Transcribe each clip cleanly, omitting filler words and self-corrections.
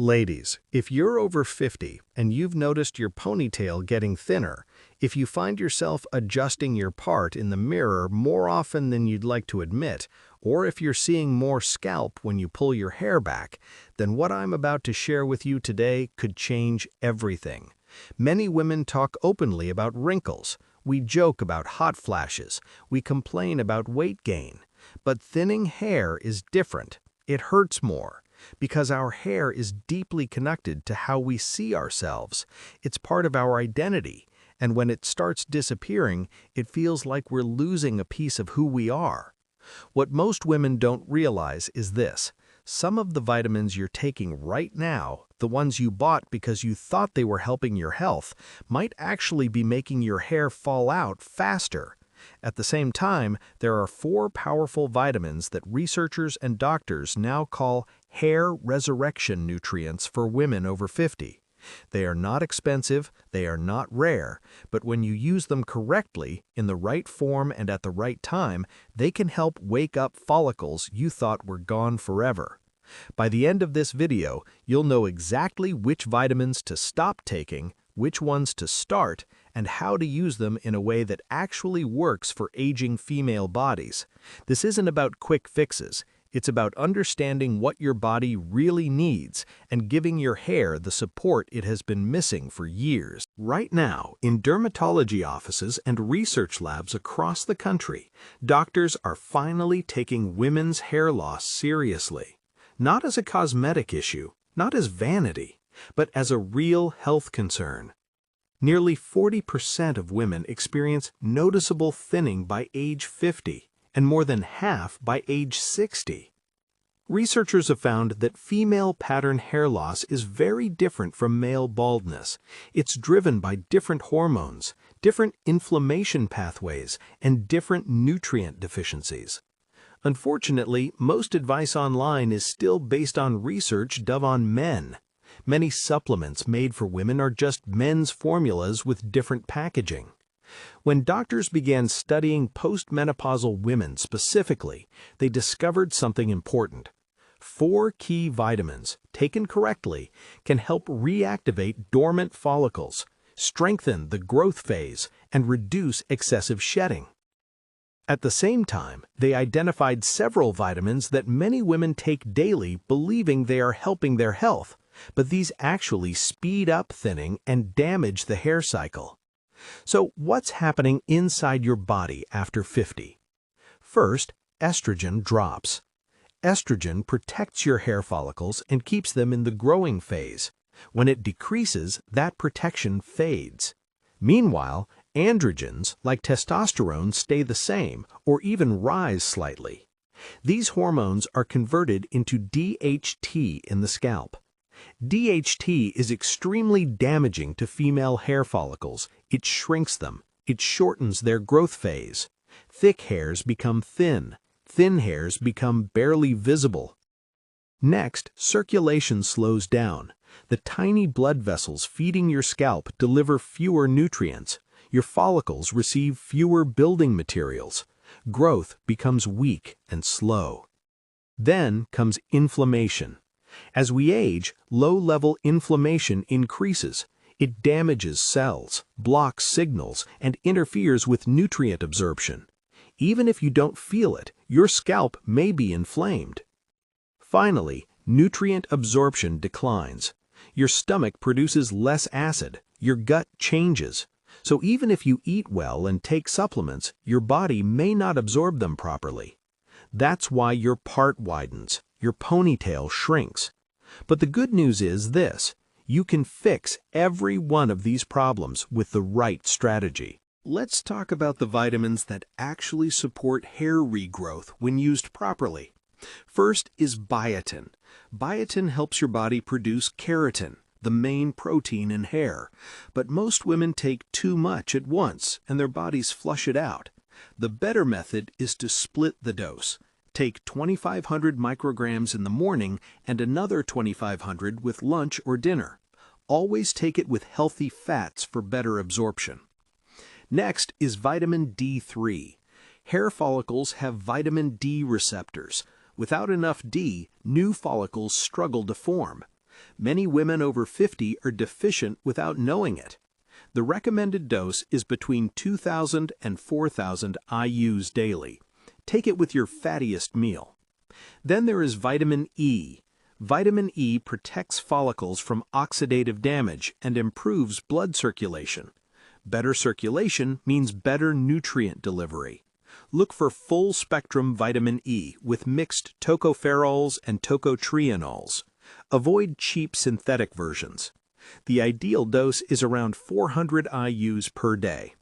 Ladies, if you're over 50 and you've noticed your ponytail getting thinner, if you find yourself adjusting your part in the mirror more often than you'd like to admit, or if you're seeing more scalp when you pull your hair back, then what I'm about to share with you today could change everything. Many women talk openly about wrinkles. We joke about hot flashes. We complain about weight gain. But thinning hair is different. It hurts more. Because our hair is deeply connected to how we see ourselves. It's part of our identity, and when it starts disappearing, it feels like we're losing a piece of who we are. What most women don't realize is this: some of the vitamins you're taking right now, the ones you bought because you thought they were helping your health, might actually be making your hair fall out faster. At the same time, there are 4 powerful vitamins that researchers and doctors now call hair resurrection nutrients for women over 50. They are not expensive, they are not rare, but when you use them correctly, in the right form and at the right time, they can help wake up follicles you thought were gone forever. By the end of this video, you'll know exactly which vitamins to stop taking, which ones to start, and how to use them in a way that actually works for aging female bodies. This isn't about quick fixes. It's about understanding what your body really needs and giving your hair the support it has been missing for years. Right now, in dermatology offices and research labs across the country, doctors are finally taking women's hair loss seriously. Not as a cosmetic issue, not as vanity, but as a real health concern. Nearly 40% of women experience noticeable thinning by age 50, and more than half by age 60. Researchers have found that female pattern hair loss is very different from male baldness. It's driven by different hormones, different inflammation pathways, and different nutrient deficiencies. Unfortunately, most advice online is still based on research done on men. Many supplements made for women are just men's formulas with different packaging. When doctors began studying postmenopausal women specifically, they discovered something important. 4 key vitamins, taken correctly, can help reactivate dormant follicles, strengthen the growth phase, and reduce excessive shedding. At the same time, they identified several vitamins that many women take daily believing they are helping their health, but these actually speed up thinning and damage the hair cycle. So what's happening inside your body after 50? First, estrogen drops. Estrogen protects your hair follicles and keeps them in the growing phase. When it decreases, that protection fades. Meanwhile, androgens, like testosterone, stay the same or even rise slightly. These hormones are converted into DHT in the scalp. DHT is extremely damaging to female hair follicles. It shrinks them. It shortens their growth phase. Thick hairs become thin. Thin hairs become barely visible. Next, circulation slows down. The tiny blood vessels feeding your scalp deliver fewer nutrients. Your follicles receive fewer building materials. Growth becomes weak and slow. Then comes inflammation. As we age, low-level inflammation increases. It damages cells, blocks signals, and interferes with nutrient absorption. Even if you don't feel it, your scalp may be inflamed. Finally, nutrient absorption declines. Your stomach produces less acid. Your gut changes. So even if you eat well and take supplements, your body may not absorb them properly. That's why your part widens. Your ponytail shrinks. But the good news is this: you can fix every one of these problems with the right strategy. Let's talk about the vitamins that actually support hair regrowth when used properly. First is biotin. Biotin helps your body produce keratin, the main protein in hair. But most women take too much at once and their bodies flush it out. The better method is to split the dose. Take 2,500 micrograms in the morning and another 2,500 with lunch or dinner. Always take it with healthy fats for better absorption. Next is vitamin D3. Hair follicles have vitamin D receptors. Without enough D, new follicles struggle to form. Many women over 50 are deficient without knowing it. The recommended dose is between 2,000 and 4,000 IUs daily. Take it with your fattiest meal. Then there is vitamin E. Vitamin E protects follicles from oxidative damage and improves blood circulation. Better circulation means better nutrient delivery. Look for full-spectrum vitamin E with mixed tocopherols and tocotrienols. Avoid cheap synthetic versions. The ideal dose is around 400 IUs per day.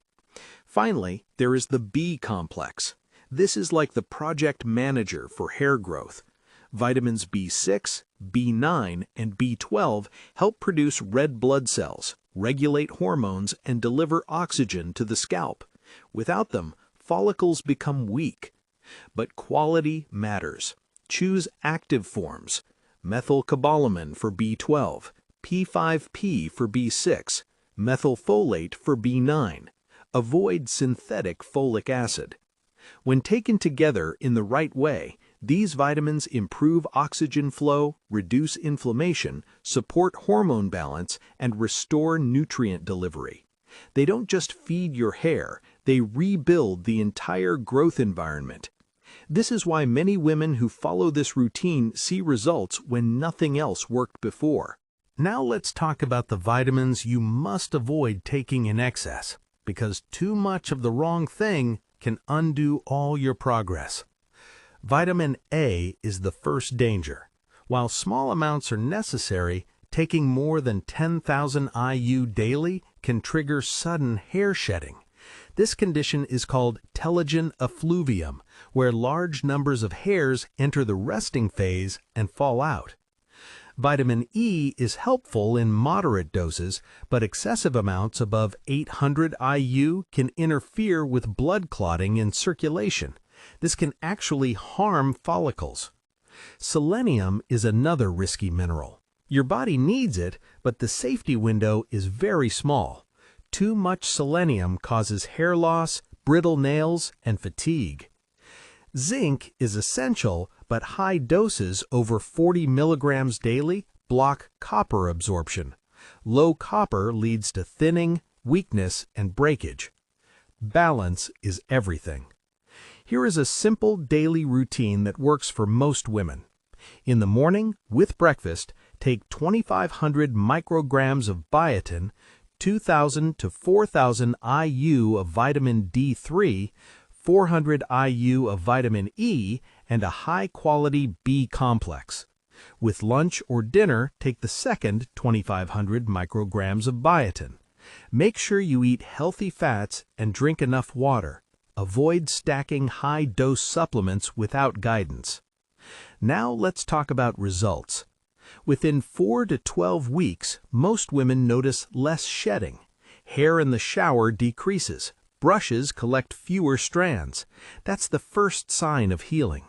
Finally, there is the B complex. This is like the project manager for hair growth. Vitamins B6, B9, and B12 help produce red blood cells, regulate hormones, and deliver oxygen to the scalp. Without them, follicles become weak. But quality matters. Choose active forms: methylcobalamin for B12, P5P for B6, methylfolate for B9. Avoid synthetic folic acid. When taken together in the right way, these vitamins improve oxygen flow, reduce inflammation, support hormone balance, and restore nutrient delivery. They don't just feed your hair, they rebuild the entire growth environment. This is why many women who follow this routine see results when nothing else worked before. Now let's talk about the vitamins you must avoid taking in excess, because too much of the wrong thing can undo all your progress. Vitamin A is the first danger. While small amounts are necessary, taking more than 10,000 IU daily can trigger sudden hair shedding. This condition is called telogen effluvium, where large numbers of hairs enter the resting phase and fall out. Vitamin E is helpful in moderate doses, but excessive amounts above 800 IU can interfere with blood clotting in circulation. This can actually harm follicles. Selenium is another risky mineral. Your body needs it, but the safety window is very small. Too much selenium causes hair loss, brittle nails, and fatigue. Zinc is essential, but high doses over 40 milligrams daily block copper absorption. Low copper leads to thinning, weakness, and breakage. Balance is everything. Here is a simple daily routine that works for most women. In the morning, with breakfast, take 2,500 micrograms of biotin, 2,000 to 4,000 IU of vitamin D3, 400 IU of vitamin E, and a high-quality B complex. With lunch or dinner, take the second 2,500 micrograms of biotin. Make sure you eat healthy fats and drink enough water. Avoid stacking high-dose supplements without guidance. Now let's talk about results. Within 4 to 12 weeks, most women notice less shedding. Hair in the shower decreases. Brushes collect fewer strands. That's the first sign of healing.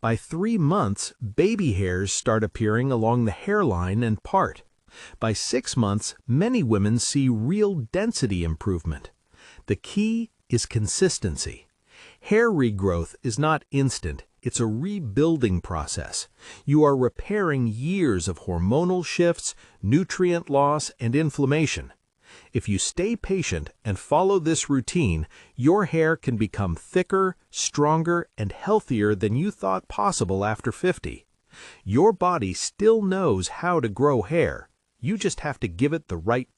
By 3 months, baby hairs start appearing along the hairline and part. By 6 months, many women see real density improvement. The key is consistency. Hair regrowth is not instant, it's a rebuilding process. You are repairing years of hormonal shifts, nutrient loss, and inflammation. If you stay patient and follow this routine, your hair can become thicker, stronger, and healthier than you thought possible after 50. Your body still knows how to grow hair. You just have to give it the right